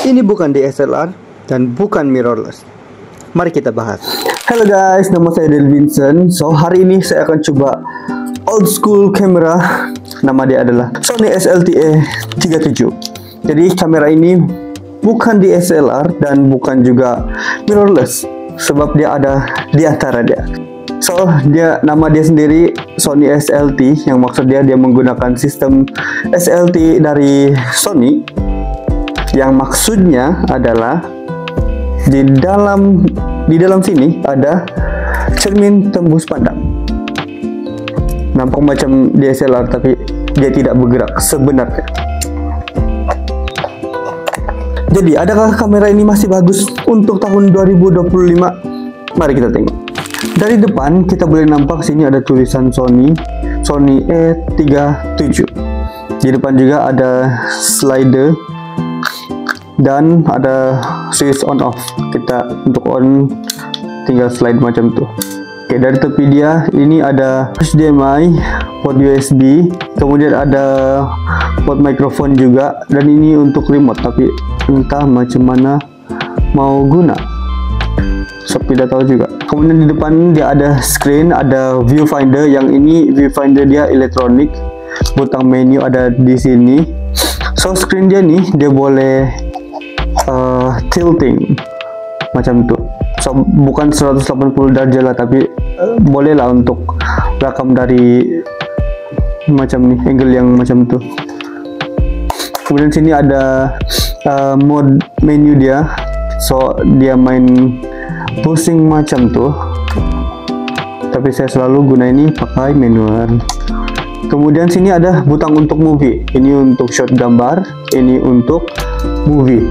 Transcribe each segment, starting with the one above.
Ini bukan DSLR dan bukan mirrorless. Mari kita bahas. Halo guys, nama saya Del Vincent. So hari ini saya akan coba old school camera. Nama dia adalah Sony SLTA 37. Jadi kamera ini bukan DSLR dan bukan juga mirrorless, sebab dia ada di antara dia. So nama dia sendiri Sony SLT, yang maksud dia menggunakan sistem SLT dari Sony, yang maksudnya adalah di dalam sini ada cermin tembus pandang. Nampak macam DSLR tapi dia tidak bergerak sebenarnya. Jadi adakah kamera ini masih bagus untuk tahun 2025? Mari kita tengok. Dari depan kita boleh nampak sini ada tulisan Sony E37. Di depan juga ada slider dan ada switch on off. Kita untuk on tinggal slide macam tu. Oke, dari tepi dia ini ada HDMI, port USB, kemudian ada port mikrofon juga, dan ini untuk remote tapi entah macam mana mau guna, so tidak tahu juga. Kemudian di depan dia ada screen, ada viewfinder, yang ini viewfinder dia elektronik, butang menu ada di sini. So screen dia nih dia boleh tilting macam tu. So bukan 180 derajat lah, tapi boleh lah untuk rakam dari macam nih, angle yang macam tu. Kemudian sini ada mode menu dia, so dia main pusing macam tu, tapi saya selalu guna ini pakai manual. Kemudian sini ada butang untuk movie, ini untuk shot gambar, ini untuk movie.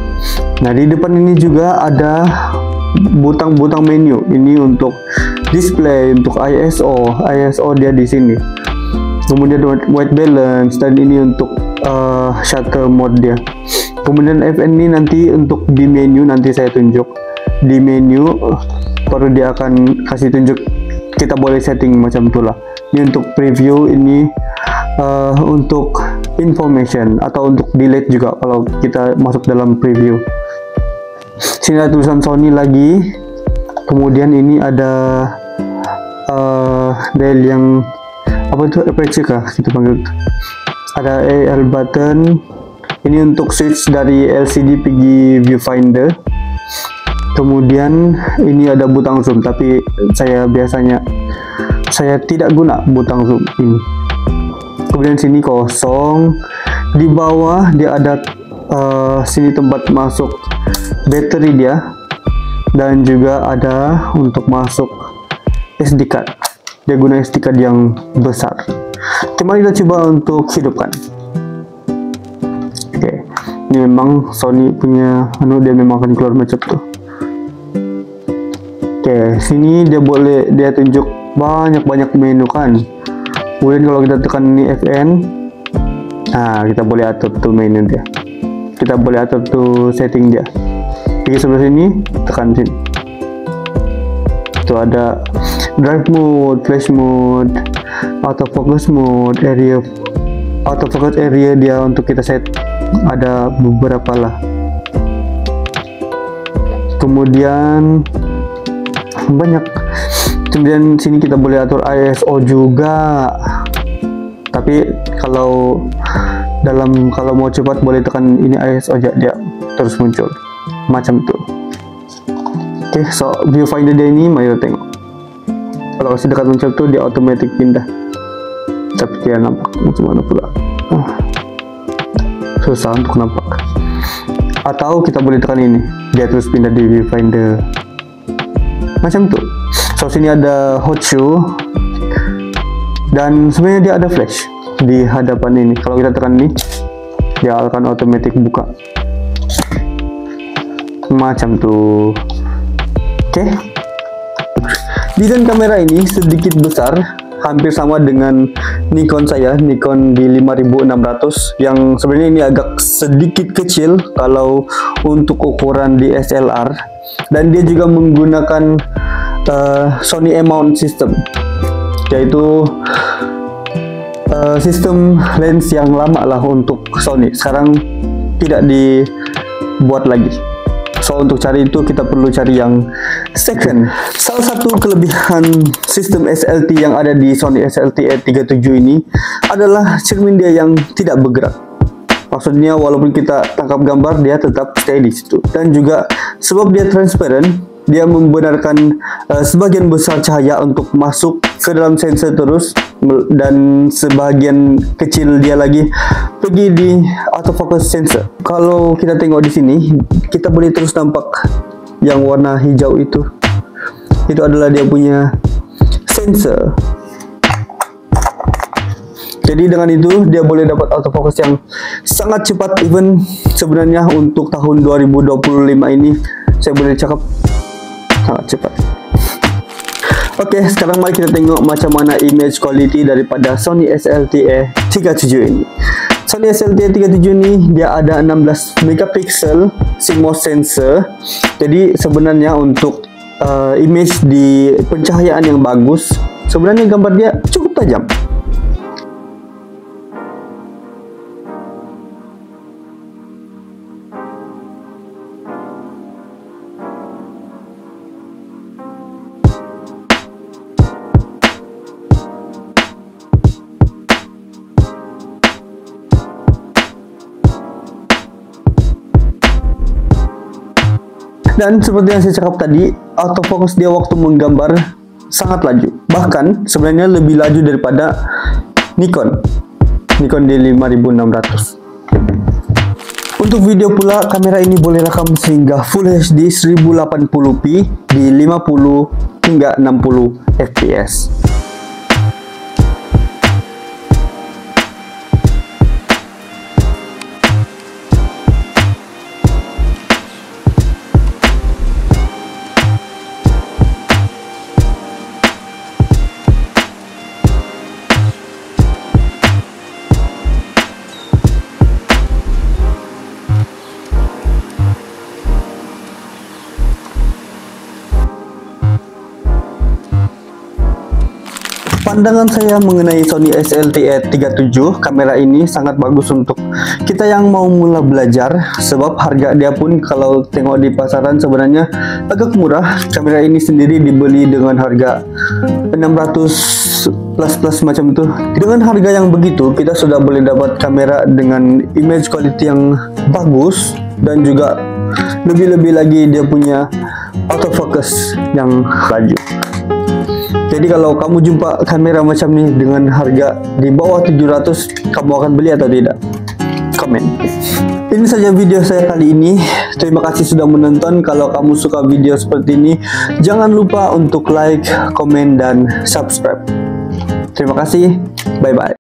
Nah di depan ini juga ada butang-butang menu, ini untuk display, untuk ISO dia di sini. Kemudian white balance, dan ini untuk shutter mode dia. Kemudian FN ini nanti untuk di menu, nanti saya tunjuk di menu, baru dia akan kasih tunjuk, kita boleh setting macam itulah. Ini untuk preview, ini untuk information, atau untuk delete juga kalau kita masuk dalam preview. Sini ada tulisan Sony lagi. Kemudian ini ada dial yang apa itu, aperture kah kita panggil. Ada AL button, ini untuk switch dari LCD pergi viewfinder. Kemudian ini ada butang zoom, tapi saya tidak guna butang zoom ini. Kemudian sini kosong. Di bawah dia ada sini tempat masuk bateri dia, dan juga ada untuk masuk SD card. Dia guna SD card yang besar. Mari kita coba untuk hidupkan. Oke, ini memang Sony punya dia memang akan keluar macam tu. Oke, sini dia tunjuk banyak menu kan. Kemudian kalau kita tekan ini FN, nah kita boleh atur tuh menu dia. Kita boleh atur tuh setting dia. Pergi sebelah sini, tekan sini. Itu ada drive mode, flash mode, autofocus mode, autofocus area dia untuk kita set. Ada beberapa lah. Kemudian banyak. Kemudian sini kita boleh atur ISO juga. Tapi kalau mau cepat boleh tekan ini ISO aja, dia terus muncul macam tu. Oke, so viewfinder dia ini mari kita tengok. Kalau masih dekat muncul tu dia otomatis pindah. Tapi dia nampak macam mana pula. Susah untuk nampak. Atau kita boleh tekan ini, dia terus pindah di viewfinder macam tu. So sini ada hot shoe, dan sebenarnya dia ada flash di hadapan ini. Kalau kita tekan ini, dia akan otomatis buka macam tu. Oke. Desain kamera ini sedikit besar, hampir sama dengan Nikon saya, Nikon di 5600, yang sebenarnya ini agak sedikit kecil kalau untuk ukuran DSLR, dan dia juga menggunakan Sony E-mount system, yaitu sistem lens yang lama lah untuk Sony. Sekarang tidak buat lagi. So untuk cari itu kita perlu cari yang second. Salah satu kelebihan sistem SLT yang ada di Sony SLT-A37 ini adalah cermin dia yang tidak bergerak. Maksudnya walaupun kita tangkap gambar dia tetap stay di situ. Dan juga sebab dia transparent, dia membenarkan sebagian besar cahaya untuk masuk ke dalam sensor terus, dan sebagian kecil dia lagi pergi di autofocus sensor. Kalau kita tengok di sini, kita boleh terus nampak yang warna hijau itu adalah dia punya sensor. Jadi dengan itu dia boleh dapat autofocus yang sangat cepat. Even sebenarnya untuk tahun 2025 ini saya boleh cakap sangat cepat. Oke, sekarang mari kita tengok macam mana image quality daripada Sony SLT-A37 ini. Sony SLT-A37 ini dia ada 16 megapiksel CMOS sensor. Jadi sebenarnya untuk image di pencahayaan yang bagus, sebenarnya gambar dia cukup tajam. Dan seperti yang saya cakap tadi, autofocus dia waktu menggambar sangat laju. Bahkan sebenarnya lebih laju daripada Nikon D5600. Untuk video pula, kamera ini boleh rekam sehingga Full HD 1080p di 50 hingga 60 fps. Pandangan saya mengenai Sony SLT-A37, kamera ini sangat bagus untuk kita yang mau mula belajar, sebab harga dia pun kalau tengok di pasaran sebenarnya agak murah. Kamera ini sendiri dibeli dengan harga 600 plus macam itu. Dengan harga yang begitu, kita sudah boleh dapat kamera dengan image quality yang bagus, dan juga lebih-lebih lagi dia punya autofocus yang laju. Jadi kalau kamu jumpa kamera macam ni dengan harga di bawah 700, kamu akan beli atau tidak? Komen. Ini saja video saya kali ini. Terima kasih sudah menonton. Kalau kamu suka video seperti ini, jangan lupa untuk like, komen, dan subscribe. Terima kasih. Bye-bye.